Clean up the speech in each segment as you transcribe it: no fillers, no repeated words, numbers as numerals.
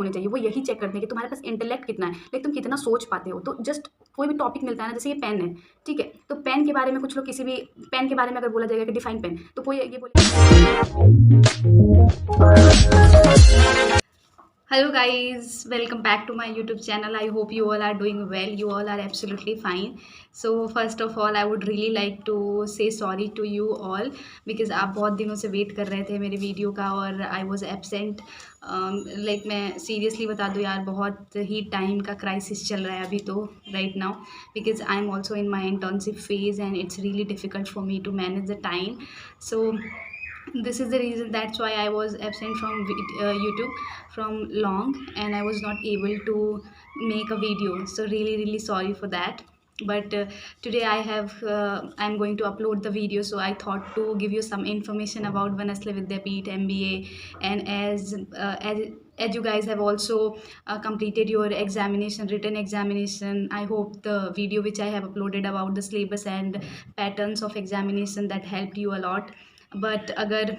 होने चाहिए, वो यही चेक करते हैं कि तुम्हारे पास इंटेलेक्ट कितना है, लाइक तुम कितना सोच पाते हो। तो जस्ट कोई भी टॉपिक मिलता है ना, जैसे ये पेन है, ठीक है, तो पेन के बारे में कुछ लोग किसी भी पेन के बारे में अगर बोला जाएगा कि डिफाइन पेन, तो कोई ये बोले। Hello guys, welcome back to my YouTube channel. I hope you all are doing well. You all are absolutely fine. So first of all, I would really like to say sorry to you all because आप बहुत दिनों से wait कर रहे थे मेरे video का और I was absent. लाइक मैं सीरियसली बता दूँ यार, बहुत ही टाइम का क्राइसिस चल रहा है अभी तो right now, because I am also in my internship phase and it's really difficult for me to manage the time. So this is the reason, that's why I was absent from YouTube from long and I was not able to make a video. So really sorry for that. But today I'm going to upload the video, so I thought to give you some information about Vanasli Vidyapeeth MBA. And as you guys have also completed your examination, written examination, I hope the video which I have uploaded about the syllabus and patterns of examination that helped you a lot. But अगर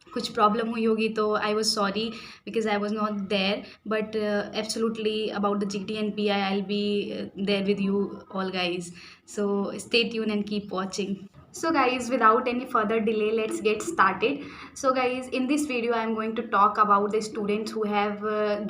कुछ problem हुई होगी तो I was sorry because I was not there, but absolutely about the GT and PI I'll be there with you all guys. So stay tuned and keep watching. So guys, without any further delay, let's get started. So guys, in this video I am going to talk about the students who have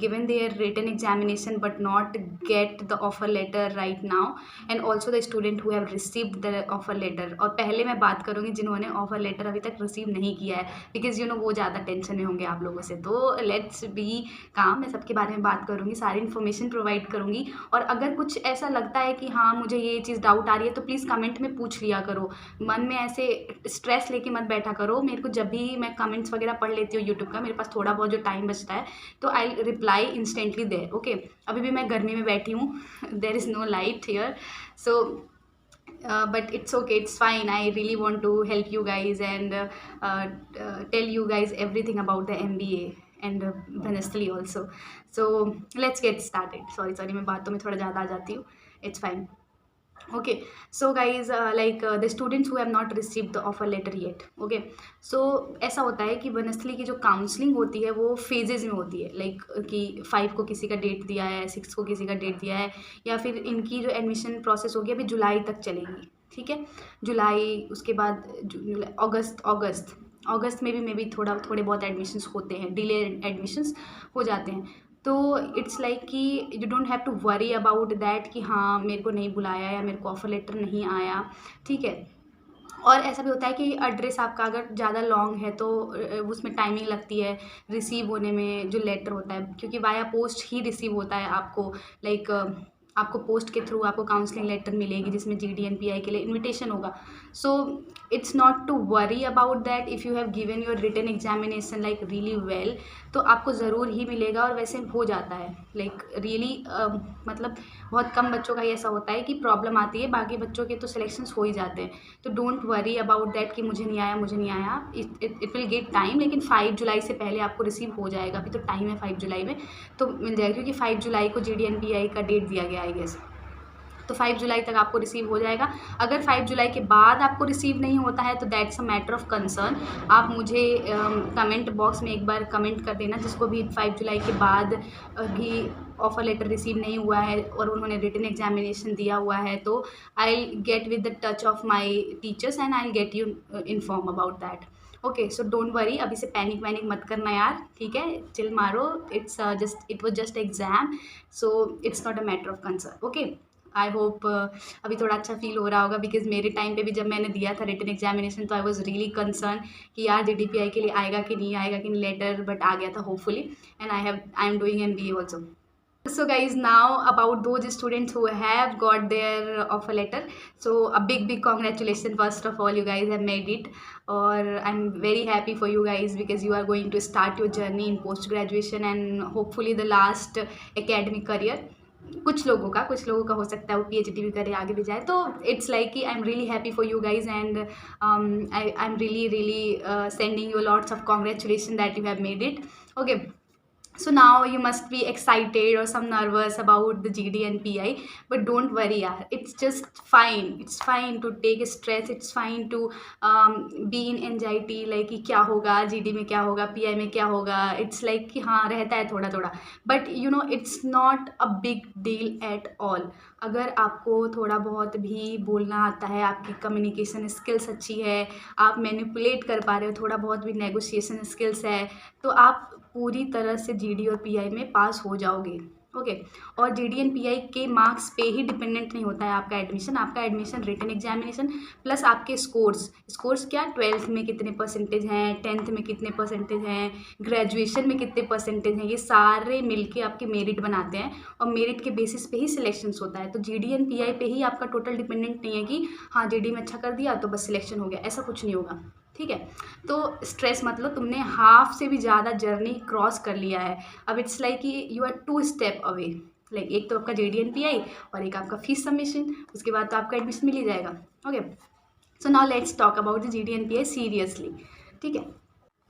given their written examination but not get the offer letter right now, and also the student who have received the offer letter. और पहले मैं बात करूँगी जिन्होंने offer letter अभी तक receive नहीं किया है, बिकॉज यू नो वो ज़्यादा टेंशन में होंगे आप लोगों से. तो लेट्स बी काम, मैं सबके बारे में बात करूँगी, सारी इन्फॉर्मेशन प्रोवाइड करूँगी. और अगर कुछ ऐसा लगता है कि हाँ मुझे ये चीज़ डाउट आ रही है तो प्लीज़ कमेंट में पूछ लिया करो, मन में ऐसे स्ट्रेस लेके मत बैठा करो. मेरे को जब भी मैं कमेंट्स वगैरह पढ़ लेती हूँ यूट्यूब का, मेरे पास थोड़ा बहुत जो टाइम बचता है तो I reply instantly there. Okay, अभी भी मैं गर्मी में बैठी हूँ, there is no light here, so but it's okay, it's fine. I really want to help you guys and tell you guys everything about the MBA and Vanasli also. So let's get started. Sorry मैं बातों में थोड़ा ज़्यादा आ जाती हूँ, it's fine. Okay, so guys, the students who have not received the offer letter yet. Okay, so ऐसा होता है कि वनस्थली की जो काउंसलिंग होती है वो फेजेस में होती है, लाइक कि 5 को किसी का डेट दिया है, 6 को किसी का डेट दिया है, या फिर इनकी जो एडमिशन प्रोसेस होगी अभी जुलाई तक चलेगी. ठीक है, जुलाई, उसके बाद अगस्त में भी थोड़े बहुत एडमिशन्स होते हैं, डिले एडमिशन्स हो जाते हैं. तो इट्स लाइक कि you don't have to worry about that कि हाँ मेरे को नहीं बुलाया या मेरे को ऑफर लेटर नहीं आया. ठीक है, और ऐसा भी होता है कि एड्रेस आपका अगर ज़्यादा लॉन्ग है तो उसमें टाइमिंग लगती है रिसीव होने में, जो लेटर होता है, क्योंकि वाया पोस्ट ही रिसीव होता है आपको. लाइक आपको पोस्ट के थ्रू आपको काउंसलिंग लेटर मिलेगी जिसमें GD and PI के लिए इन्विटेशन होगा. So it's not to worry about that. If you have given your written examination like really well तो आपको ज़रूर ही मिलेगा, और वैसे हो जाता है लाइक रियली मतलब बहुत कम बच्चों का ही ऐसा होता है कि प्रॉब्लम आती है, बाकी बच्चों के तो सिलेक्शंस हो ही जाते हैं. तो डोंट वरी अबाउट दैट कि मुझे नहीं आया. इट विल गेट टाइम, लेकिन 5 जुलाई से पहले आपको रिसीव हो जाएगा. अभी तो टाइम है 5 जुलाई में तो मिल जाएगा, क्योंकि 5 जुलाई को GD and PI का डेट दिया गया आई गेस. तो 5 जुलाई तक आपको रिसीव हो जाएगा. अगर 5 जुलाई के बाद आपको रिसीव नहीं होता है तो that's a matter of concern. आप मुझे कमेंट बॉक्स में एक बार कमेंट कर देना, जिसको भी 5 जुलाई के बाद भी ऑफर लेटर रिसीव नहीं हुआ है और उन्होंने रिटन एग्जामिनेशन दिया हुआ है, तो I get with the touch of my teachers and I get you inform about that. Okay, so don't worry, अभी से पैनिक वैनिक मत करना यार, ठीक है, चिल मारो. It was just exam, so it's not a matter of concern. Okay, I hope अभी थोड़ा अच्छा फील हो रहा होगा, बिकॉज मेरे टाइम पे भी जब मैंने दिया था रिटन एग्जामिनेशन तो आई वॉज रियली कंसर्न कि यार GD PI के लिए आएगा कि नहीं लेटर, बट आ गया था hopefully, and I am doing MBA also. So guys, now about those students who have got their offer letter, so a big congratulations. First of all, you guys have made it, or I'm very happy for you guys because you are going to start your journey in post graduation and hopefully the last academic career. कुछ लोगों का हो सकता है वो PhD भी करे, आगे भी जाए. तो इट्स लाइक कि आई am really happy for you guys and I am really sending you lots of congratulation that you have made it. Okay, So now you must be excited or some nervous about the GD and PI, but don't worry, yaar. It's just fine. It's fine to take stress. It's fine to be in anxiety, like कि क्या होगा GD में, क्या होगा PI में, क्या होगा. It's like कि हाँ रहता है थोड़ा थोड़ा, but you know it's not a big deal at all. अगर आपको थोड़ा बहुत भी बोलना आता है, आपकी कम्युनिकेशन स्किल्स अच्छी है, आप मैनिपुलेट कर पा रहे हो, थोड़ा बहुत भी नेगोशिएशन स्किल्स है, तो आप पूरी तरह से जीडी और पीआई में पास हो जाओगे. ओके. और जीडी एंड पीआई के मार्क्स पे ही डिपेंडेंट नहीं होता है आपका एडमिशन रिटन एग्जामिनेशन प्लस आपके स्कोर्स क्या, 12th में कितने परसेंटेज हैं, 10th में कितने परसेंटेज हैं, ग्रेजुएशन में कितने परसेंटेज हैं, ये सारे मिलके आपके मेरिट बनाते हैं और मेरिट के बेसिस पे ही सिलेक्शन होता है. तो जीडी एंड पीआई पे ही आपका टोटल डिपेंडेंट नहीं है कि हाँ जीडी में अच्छा कर दिया तो बस सिलेक्शन हो गया, ऐसा कुछ नहीं होगा. ठीक है. तो स्ट्रेस मत लो, तुमने हाफ से भी ज़्यादा जर्नी क्रॉस कर लिया है. अब इट्स लाइक कि you are 2 step away. Like एक तो आपका जेडी एन पी आई और एक आपका फीस सबमिशन, उसके बाद तो आपका एडमिशन मिल ही जाएगा. Okay. So now let's talk about the G D and P I seriously. ठीक है.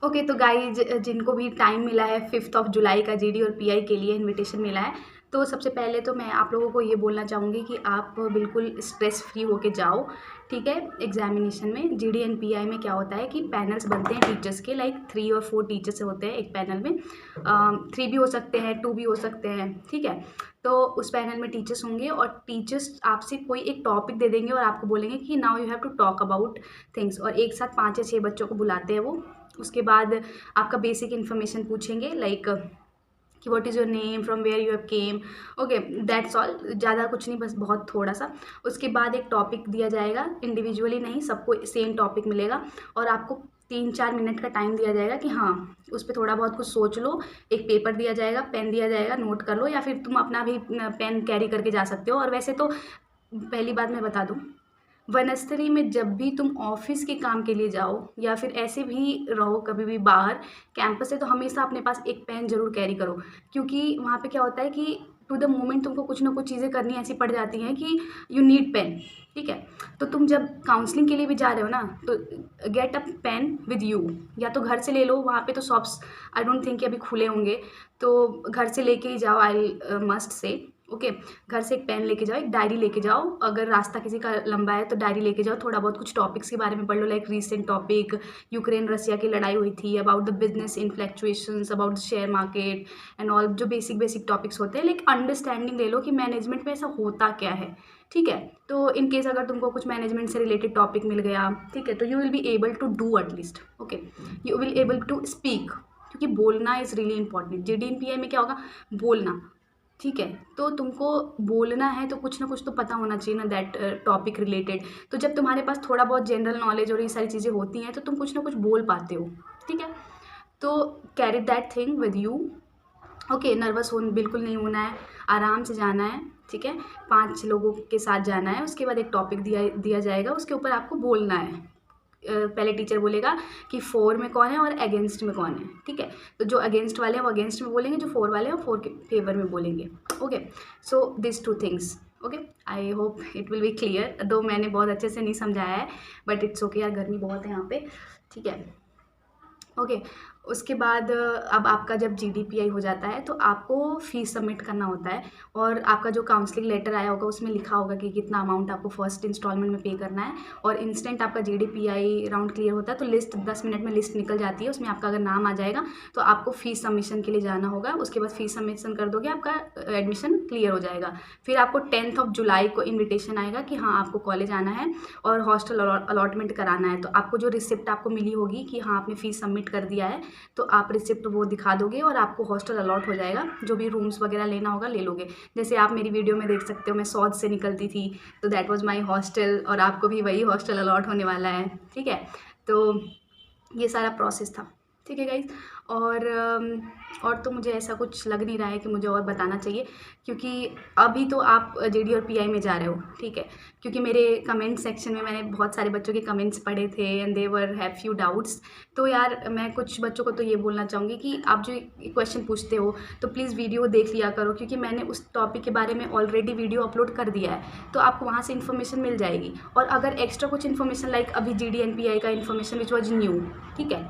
ओके. तो गाइज जिनको भी टाइम मिला है 5 जुलाई का जीडी और पीआई के लिए इनविटेशन मिला है, तो सबसे पहले तो मैं आप लोगों को ये बोलना चाहूँगी कि आप बिल्कुल स्ट्रेस फ्री होके जाओ. ठीक है. एग्जामिनेशन में जीडी एंड पीआई में क्या होता है कि पैनल्स बनते हैं टीचर्स के, लाइक 3 और 4 टीचर्स होते हैं एक पैनल में. 3 भी हो सकते हैं, 2 भी हो सकते हैं. ठीक है. तो उस पैनल में टीचर्स होंगे और टीचर्स आपसे कोई एक टॉपिक दे देंगे और आपको बोलेंगे कि now you have to talk about things, और एक साथ 5 या 6 बच्चों को बुलाते हैं वो. उसके बाद आपका बेसिक इन्फॉर्मेशन पूछेंगे, लाइक कि what is your name, from where you have came. Okay, that's all. ज़्यादा कुछ नहीं, बस बहुत थोड़ा सा. उसके बाद एक टॉपिक दिया जाएगा, इंडिविजुअली नहीं, सबको सेम टॉपिक मिलेगा और आपको 3-4 मिनट का टाइम दिया जाएगा कि हाँ उस पर थोड़ा बहुत कुछ सोच लो. एक पेपर दिया जाएगा, पेन दिया जाएगा, नोट कर लो, या फिर तुम अपना भी पेन कैरी करके जा सकते हो. और वैसे तो पहली बात मैं बता दूँ, वनस्थली में जब भी तुम ऑफिस के काम के लिए जाओ या फिर ऐसे भी रहो कभी भी बाहर कैंपस से, तो हमेशा अपने पास एक पेन जरूर कैरी करो, क्योंकि वहाँ पे क्या होता है कि टू द मोमेंट तुमको कुछ ना कुछ चीज़ें करनी ऐसी पड़ जाती हैं कि यू नीड पेन. ठीक है. तो तुम जब काउंसलिंग के लिए भी जा रहे हो ना, तो get a pen with you, या तो घर से ले लो. वहाँ पे तो शॉप्स आई डोंट थिंक कि अभी खुले होंगे, तो घर से लेके ही जाओ. I must say okay. घर से एक पेन लेके जाओ, एक डायरी लेके जाओ. अगर रास्ता किसी का लंबा है तो डायरी लेके जाओ, थोड़ा बहुत कुछ टॉपिक्स के बारे में पढ़ लो, like recent topic, Ukraine Russia की लड़ाई हुई थी, about the business fluctuations, about the share market and all, जो बेसिक टॉपिक्स होते हैं. लाइक अंडरस्टैंडिंग ले लो कि मैनेजमेंट में ऐसा होता क्या है. ठीक है. तो इन केस अगर तुमको कुछ मैनेजमेंट से रिलेटेड टॉपिक मिल गया, ठीक है, तो you will be able to do at least. Okay. You will able to speak, क्योंकि बोलना is really important. G D and P I में क्या होगा, बोलना. ठीक है. तो तुमको बोलना है तो कुछ ना कुछ तो पता होना चाहिए ना दैट टॉपिक रिलेटेड. तो जब तुम्हारे पास थोड़ा बहुत जनरल नॉलेज और ये सारी चीज़ें होती हैं तो तुम कुछ ना कुछ बोल पाते हो. ठीक है. तो carry that thing with you. Okay. Nervous बिल्कुल नहीं होना है, आराम से जाना है. ठीक है. 5 लोगों के साथ जाना है. उसके बाद एक टॉपिक दिया जाएगा, उसके ऊपर आपको बोलना है. पहले टीचर बोलेगा कि 4 में कौन है और अगेंस्ट में कौन है. ठीक है. तो जो अगेंस्ट वाले हैं वो अगेंस्ट में बोलेंगे, जो 4 वाले हैं वो 4 के फेवर में बोलेंगे. Okay. So this 2 things. Okay. I hope it will be clear, दो मैंने बहुत अच्छे से नहीं समझाया है, बट इट्स ओके यार, गर्मी बहुत है यहाँ पे. ठीक है. ओके. उसके बाद अब आपका जब जीडीपीआई हो जाता है तो आपको फ़ीस सबमिट करना होता है, और आपका जो काउंसलिंग लेटर आया होगा उसमें लिखा होगा कि कितना अमाउंट आपको फर्स्ट इंस्टॉलमेंट में पे करना है. और इंस्टेंट आपका जीडीपीआई राउंड क्लियर होता है तो लिस्ट 10 मिनट में लिस्ट निकल जाती है. उसमें आपका अगर नाम आ जाएगा तो आपको फ़ीस सबमिशन के लिए जाना होगा. उसके बाद फ़ीस सबमिशन कर दोगे, आपका एडमिशन क्लियर हो जाएगा. फिर आपको 10 जुलाई को इन्विटेशन आएगा कि हाँ आपको कॉलेज आना है और हॉस्टल अलॉटमेंट कराना है. तो आपको जो रिसिप्ट आपको मिली होगी कि हाँ आपने फ़ीस सबमिट कर दिया है, तो आप रिसिप्ट वो दिखा दोगे और आपको हॉस्टल अलॉट हो जाएगा. जो भी रूम्स वगैरह लेना होगा ले लोगे. जैसे आप मेरी वीडियो में देख सकते हो, मैं सौद से निकलती थी, तो दैट वाज माय हॉस्टल, और आपको भी वही हॉस्टल अलॉट होने वाला है. ठीक है. तो ये सारा प्रोसेस था. ठीक है गाइज. और तो मुझे ऐसा कुछ लग नहीं रहा है कि मुझे और बताना चाहिए, क्योंकि अभी तो आप जीडी और पीआई में जा रहे हो. ठीक है. क्योंकि मेरे कमेंट सेक्शन में मैंने बहुत सारे बच्चों के कमेंट्स पढ़े थे and they were have few doubts. तो यार मैं कुछ बच्चों को तो ये बोलना चाहूँगी कि आप जो क्वेश्चन पूछते हो तो प्लीज़ वीडियो देख लिया करो, क्योंकि मैंने उस टॉपिक के बारे में ऑलरेडी वीडियो अपलोड कर दिया है, तो आपको वहाँ से इन्फॉर्मेशन मिल जाएगी. और अगर एक्स्ट्रा कुछ इन्फॉर्मेशन लाइक अभी जीडी एंड पीआई का इन्फॉर्मेशन विच वॉज न्यू, ठीक है,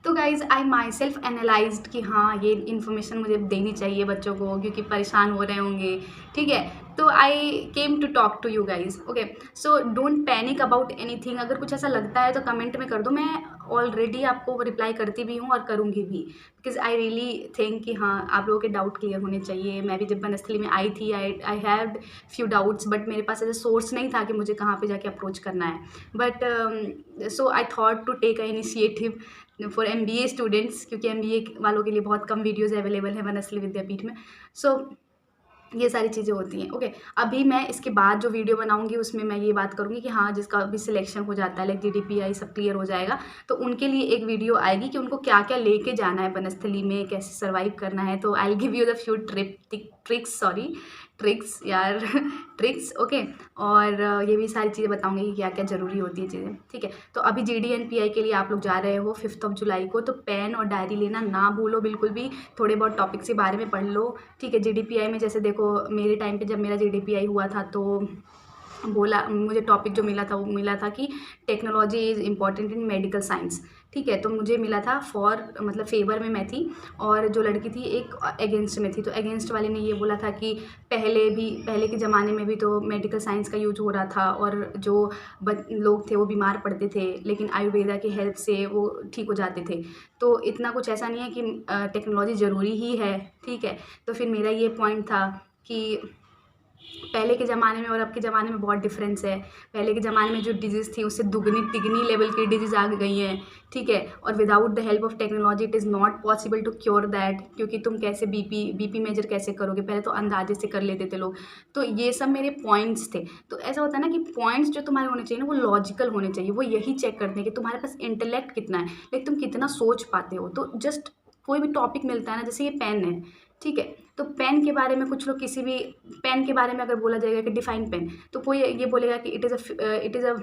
तो guys I my self analysed कि हाँ ये इन्फॉर्मेशन मुझे देनी चाहिए बच्चों को, क्योंकि परेशान हो रहे होंगे, ठीक है। तो I came to talk to you guys, okay. So don't panic about anything. अगर कुछ ऐसा लगता है तो कमेंट में कर दो, मैं ऑलरेडी आपको रिप्लाई करती भी हूँ और करूँगी भी, बिकॉज आई रियली थिंक कि हाँ आप लोगों के डाउट क्लियर होने चाहिए। मैं भी जब बनस्थली में आई थी I had few doubts, but मेरे पास ऐसा सोर्स नहीं था कि मुझे कहाँ पे जाके अप्रोच करना है। But so I thought to take a initiative for MBA students, क्योंकि MBA वालों के लिए बहुत कम वीडियोज़ अवेलेबल है बनस्थली विद्यापीठ में। सो ये सारी चीज़ें होती हैं, ओके। अभी मैं इसके बाद जो वीडियो बनाऊंगी उसमें मैं ये बात करूंगी कि हाँ जिसका अभी सिलेक्शन हो जाता है, लाइक GDPI सब क्लियर हो जाएगा, तो उनके लिए एक वीडियो आएगी कि उनको क्या क्या लेके जाना है बनस्थली में, कैसे सर्वाइव करना है। तो I give you the few tricks यार ट्रिक्स, ओके। और ये भी सारी चीज़ें बताऊंगी कि क्या क्या ज़रूरी होती है चीज़ें, ठीक है। तो अभी GD&PI के लिए आप लोग जा रहे हो 5 जुलाई को, तो पेन और डायरी लेना ना भूलो बिल्कुल भी। थोड़े बहुत टॉपिक्स के बारे में पढ़ लो, ठीक है। GDPI में जैसे देखो मेरे टाइम पे जब मेरा GDPI हुआ था तो बोला, मुझे टॉपिक जो मिला था वो मिला था कि technology is important in medical science, ठीक है। तो मुझे मिला था फॉर मतलब फेवर में मैं थी, और जो लड़की थी एक अगेंस्ट में थी। तो अगेंस्ट वाले ने ये बोला था कि पहले के ज़माने में भी तो मेडिकल साइंस का यूज हो रहा था, और जो लोग थे वो बीमार पड़ते थे, लेकिन आयुर्वेदा की हेल्प से वो ठीक हो जाते थे। तो इतना कुछ ऐसा नहीं है कि टेक्नोलॉजी ज़रूरी ही है, ठीक है। तो फिर मेरा ये पॉइंट था कि पहले के ज़माने में और अब के ज़माने में बहुत डिफरेंस है। पहले के ज़माने में जो डिजीज़ थी उससे दुगनी तिगनी लेवल की डिजीज़ आ गई हैं, ठीक है। और without the help of technology it is not possible to cure that, क्योंकि तुम कैसे बीपी मेजर कैसे करोगे, पहले तो अंदाजे से कर लेते थे लोग। तो ये सब मेरे पॉइंट्स थे। तो ऐसा होता है ना कि पॉइंट्स जो तुम्हारे होने चाहिए ना वो लॉजिकल होने चाहिए। वो यही चेक करते हैं कि तुम्हारे पास इंटेलेक्ट कितना है, लाइक तुम कितना सोच पाते हो। तो जस्ट कोई भी टॉपिक मिलता है ना, जैसे ये पेन है, ठीक है। तो पेन के बारे में कुछ लोग किसी भी पेन के बारे में अगर बोला जाएगा कि डिफाइन पेन, तो कोई ये बोलेगा कि it is a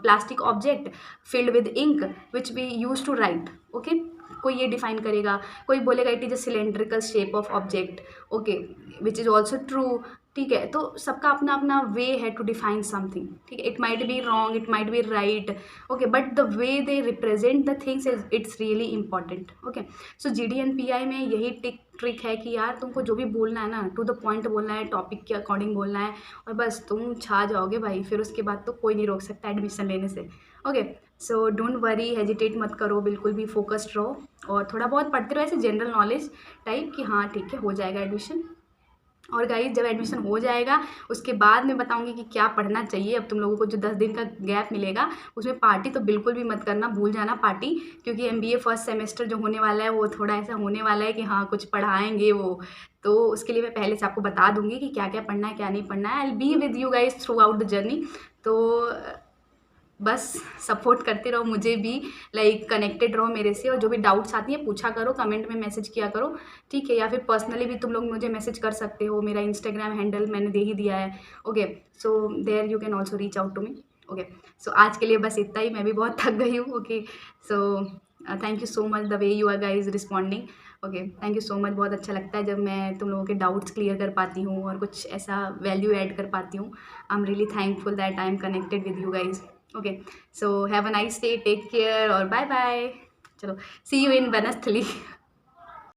plastic object filled with ink which we use to write, okay. कोई ये डिफाइन करेगा, कोई बोलेगा it is a cylindrical shape of object, okay, which is also true, ठीक है। तो सबका अपना अपना वे है टू डिफाइन समथिंग, ठीक है। It might be wrong, it might be right, okay, but the way they represent the things it's really important, okay. So GD&PI में यही ट्रिक है कि यार तुमको जो भी बोलना है ना टू द पॉइंट बोलना है, टॉपिक के अकॉर्डिंग बोलना है, और बस तुम छा जाओगे भाई। फिर उसके बाद तो कोई नहीं रोक सकता एडमिशन लेने से, okay. So don't worry, hesitate मत करो, बिल्कुल भी फोकस्ड रहो, और थोड़ा बहुत पढ़ते रहो ऐसे जनरल नॉलेज टाइप कि हाँ ठीक है हो जाएगा एडमिशन। और गाइस जब एडमिशन हो जाएगा उसके बाद मैं बताऊंगी कि क्या पढ़ना चाहिए। अब तुम लोगों को जो 10 दिन का गैप मिलेगा उसमें पार्टी तो बिल्कुल भी मत करना, भूल जाना पार्टी, क्योंकि MBA फर्स्ट सेमेस्टर जो होने वाला है वो थोड़ा ऐसा होने वाला है कि हाँ कुछ पढ़ाएंगे वो। तो उसके लिए मैं पहले से आपको बता दूंगी कि क्या क्या पढ़ना है क्या नहीं पढ़ना है। I will be with you guys through out the journey. तो बस सपोर्ट करते रहो मुझे भी, लाइक कनेक्टेड रहो मेरे से, और जो भी डाउट्स आती हैं पूछा करो, कमेंट में मैसेज किया करो, ठीक है। या फिर पर्सनली भी तुम लोग मुझे मैसेज कर सकते हो, मेरा इंस्टाग्राम हैंडल मैंने दे ही दिया है, okay. So there you can also reach out to me, okay. So आज के लिए बस इतना ही, मैं भी बहुत थक गई हूँ, okay. So thank you so much the way you are guys responding, okay. Thank you so much. बहुत अच्छा लगता है जब मैं तुम लोगों के डाउट्स क्लियर कर पाती हूँ और कुछ ऐसा वैल्यू ऐड कर पाती हूँ। I am really thankful that I am connected with you guys, okay. So have a nice day, take care और बाय बाय। चलो सी यू इन बनस्थली।